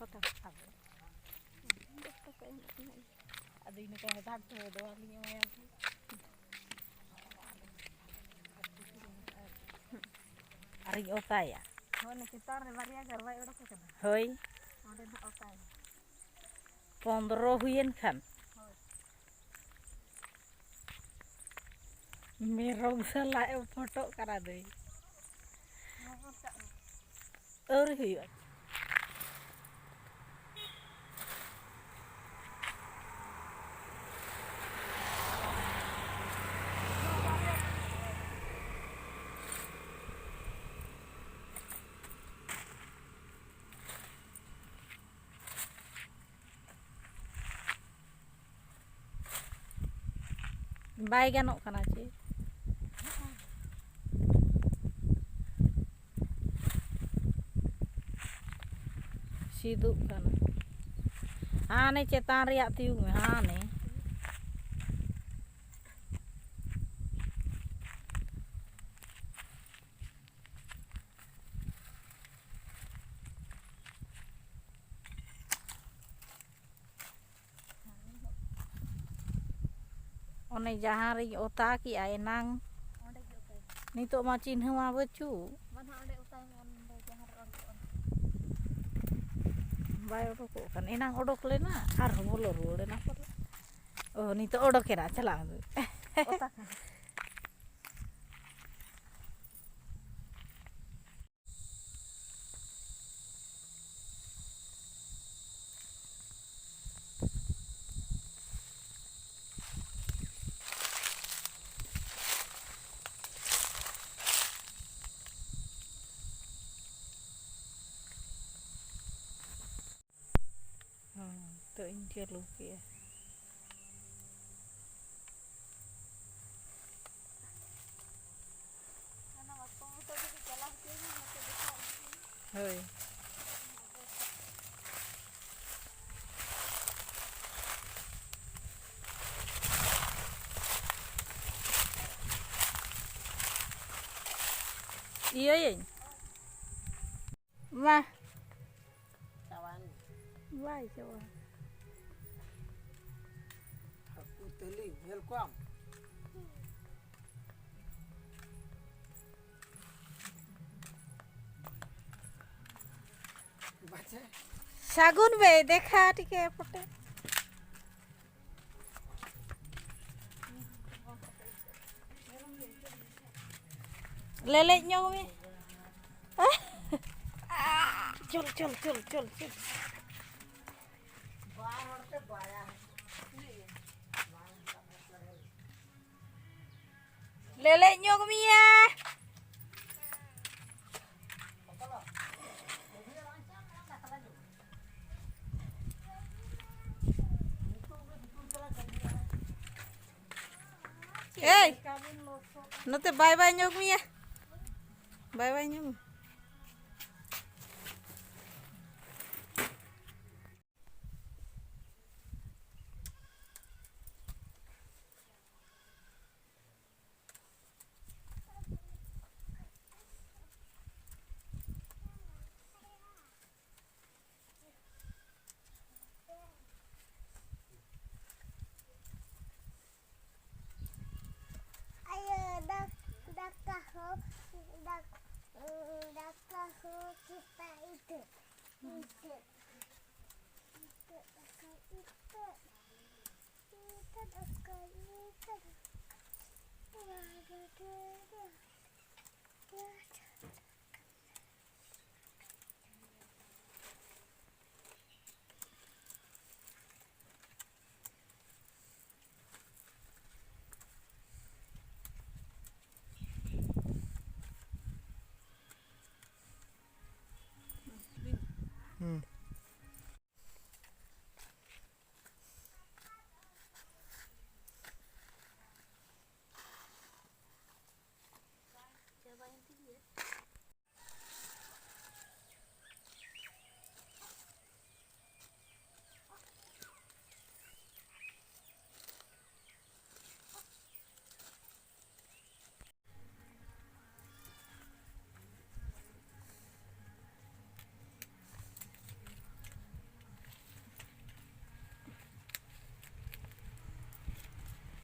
foto apa? Ada ini kayak satu doang ini yang Ari otaya. Oh, nih kita revaria garwai udah kan? Hoi. Ada nak otaya. 15 huyen kan? Merong salah foto kara deh. और हुई bye गानों कना चे सिदुक कना हाने चेतान रिया तियुग में हाने ओने जहाँ री ओता की आए नांग नितो मा चिन्ह मा बचू बाय ओडोको कन एनांग ओडोक लेना आर बोलो रोड़े ना पर ओ नितो ओडोकेरा चला ओता तो इनके लोग के होय iya ya mah cawan baik cawan aku teling welcome सागुन बे देखा टिके पटे ले न्यों में चल चल चल चल चल ले न्यों में या Hey, nanti bye-bye nyok mi ya. Bye-bye nyok.